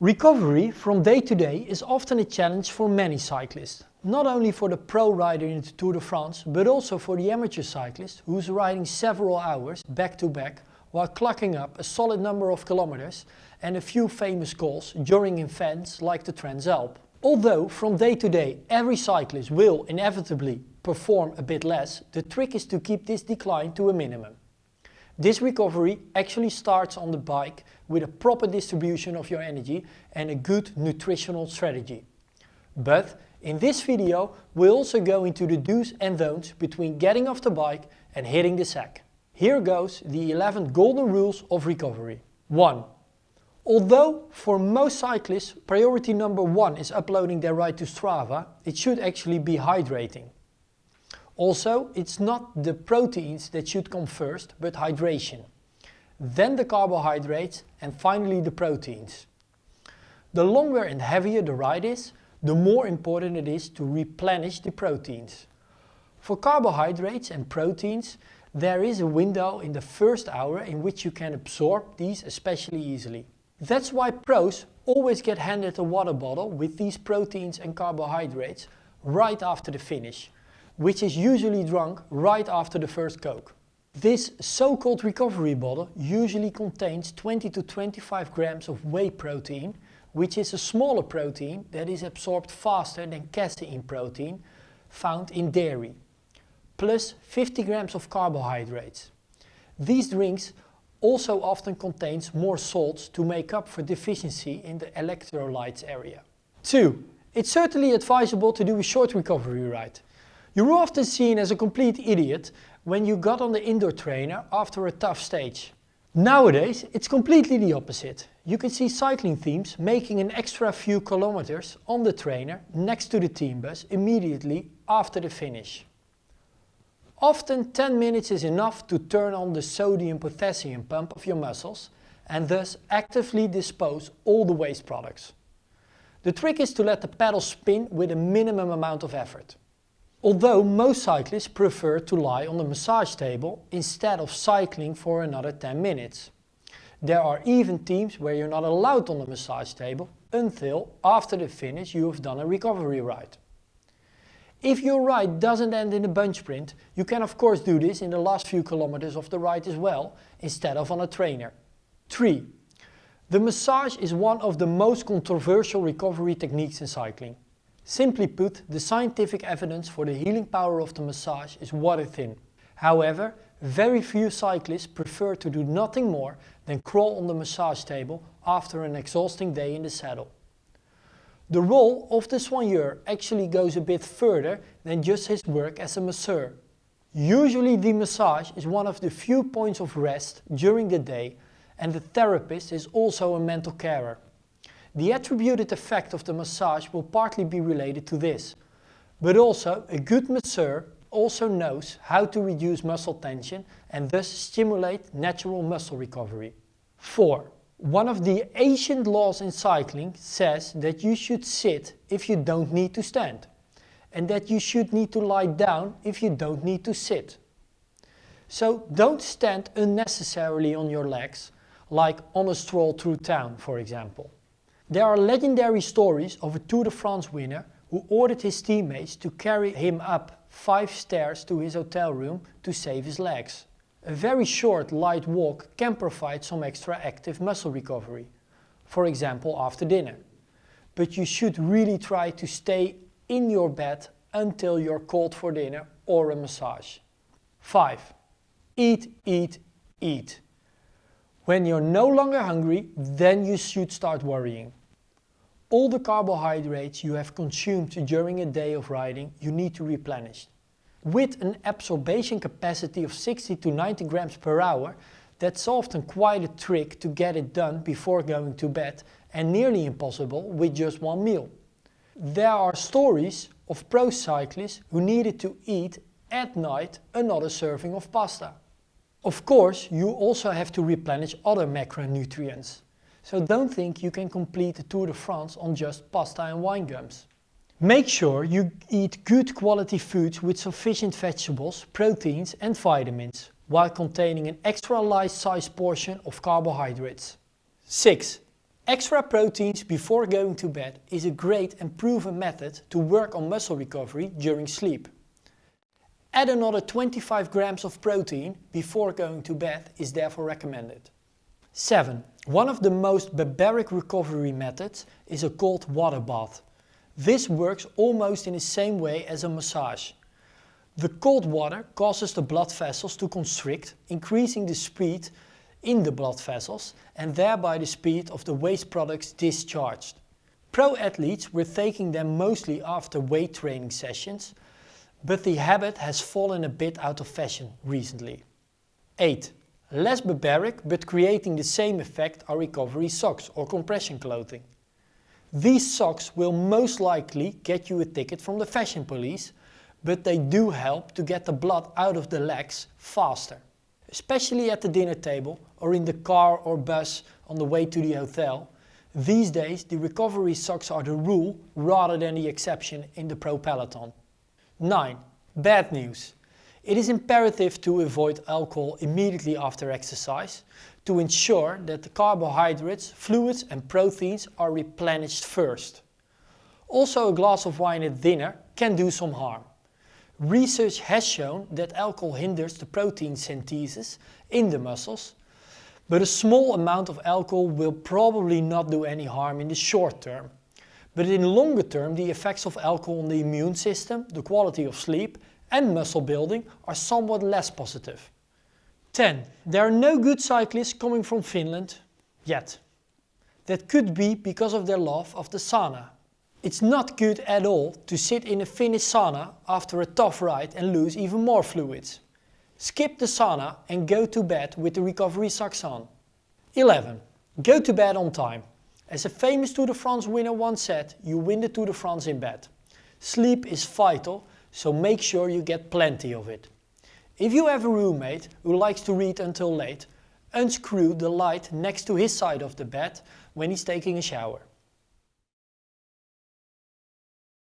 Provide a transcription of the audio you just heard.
Recovery from day to day is often a challenge for many cyclists. Not only for the pro rider in the Tour de France, but also for the amateur cyclist who is riding several hours back to back while clocking up a solid number of kilometers and a few famous goals during events like the Transalp. Although from day to day every cyclist will inevitably perform a bit less, the trick is to keep this decline to a minimum. This recovery actually starts on the bike with a proper distribution of your energy and a good nutritional strategy. But in this video we'll also go into the do's and don'ts between getting off the bike and hitting the sack. Here goes the 11 golden rules of recovery. 1. Although for most cyclists priority number 1 is uploading their ride to Strava, it should actually be hydrating. Also, it's not the proteins that should come first, but hydration. Then the carbohydrates and finally the proteins. The longer and heavier the ride is, the more important it is to replenish the proteins. For carbohydrates and proteins, there is a window in the first hour in which you can absorb these especially easily. That's why pros always get handed a water bottle with these proteins and carbohydrates right after the finish, which is usually drunk right after the first Coke. This so-called recovery bottle usually contains 20 to 25 grams of whey protein, which is a smaller protein that is absorbed faster than casein protein found in dairy, plus 50 grams of carbohydrates. These drinks also often contains more salts to make up for deficiency in the electrolytes area. 2. It's certainly advisable to do a short recovery ride. You're often seen as a complete idiot when you got on the indoor trainer after a tough stage. Nowadays it's completely the opposite. You can see cycling teams making an extra few kilometers on the trainer next to the team bus immediately after the finish. Often 10 minutes is enough to turn on the sodium-potassium pump of your muscles and thus actively dispose all the waste products. The trick is to let the pedal spin with a minimum amount of effort. Although most cyclists prefer to lie on the massage table instead of cycling for another 10 minutes. There are even teams where you're not allowed on the massage table until after the finish you have done a recovery ride. If your ride doesn't end in a bunch sprint, you can of course do this in the last few kilometers of the ride as well, instead of on a trainer. 3. The massage is one of the most controversial recovery techniques in cycling. Simply put, the scientific evidence for the healing power of the massage is water thin. However, very few cyclists prefer to do nothing more than crawl on the massage table after an exhausting day in the saddle. The role of the soigneur actually goes a bit further than just his work as a masseur. Usually the massage is one of the few points of rest during the day, and the therapist is also a mental carer. The attributed effect of the massage will partly be related to this, but also a good masseur also knows how to reduce muscle tension and thus stimulate natural muscle recovery. 4. One of the ancient laws in cycling says that you should sit if you don't need to stand, and that you should need to lie down if you don't need to sit. So don't stand unnecessarily on your legs, like on a stroll through town, for example. There are legendary stories of a Tour de France winner who ordered his teammates to carry him up 5 stairs to his hotel room to save his legs. A very short, light walk can provide some extra active muscle recovery, for example after dinner. But you should really try to stay in your bed until you're called for dinner or a massage. 5. Eat, eat, eat. When you're no longer hungry, then you should start worrying. All the carbohydrates you have consumed during a day of riding, you need to replenish. With an absorption capacity of 60 to 90 grams per hour, that's often quite a trick to get it done before going to bed and nearly impossible with just one meal. There are stories of pro cyclists who needed to eat at night another serving of pasta. Of course, you also have to replenish other macronutrients. So don't think you can complete the Tour de France on just pasta and wine gums. Make sure you eat good quality foods with sufficient vegetables, proteins and vitamins, while containing an extra large size portion of carbohydrates. 6. Extra proteins before going to bed is a great and proven method to work on muscle recovery during sleep. Add another 25 grams of protein before going to bed is therefore recommended. 7. One of the most barbaric recovery methods is a cold water bath. This works almost in the same way as a massage. The cold water causes the blood vessels to constrict, increasing the speed in the blood vessels and thereby the speed of the waste products discharged. Pro athletes were taking them mostly after weight training sessions, but the habit has fallen a bit out of fashion recently. 8. Less barbaric but creating the same effect are recovery socks or compression clothing. These socks will most likely get you a ticket from the fashion police, but they do help to get the blood out of the legs faster. Especially at the dinner table or in the car or bus on the way to the hotel. These days the recovery socks are the rule rather than the exception in the pro peloton. 9. Bad news. It is imperative to avoid alcohol immediately after exercise to ensure that the carbohydrates, fluids and proteins are replenished first. Also, a glass of wine at dinner can do some harm. Research has shown that alcohol hinders the protein synthesis in the muscles, but a small amount of alcohol will probably not do any harm in the short term. But in longer term, the effects of alcohol on the immune system, the quality of sleep and muscle building are somewhat less positive. 10. There are no good cyclists coming from Finland yet. That could be because of their love of the sauna. It's not good at all to sit in a Finnish sauna after a tough ride and lose even more fluids. Skip the sauna and go to bed with the recovery socks on. 11. Go to bed on time. As a famous Tour de France winner once said, you win the Tour de France in bed. Sleep is vital, so make sure you get plenty of it. If you have a roommate who likes to read until late, unscrew the light next to his side of the bed when he's taking a shower.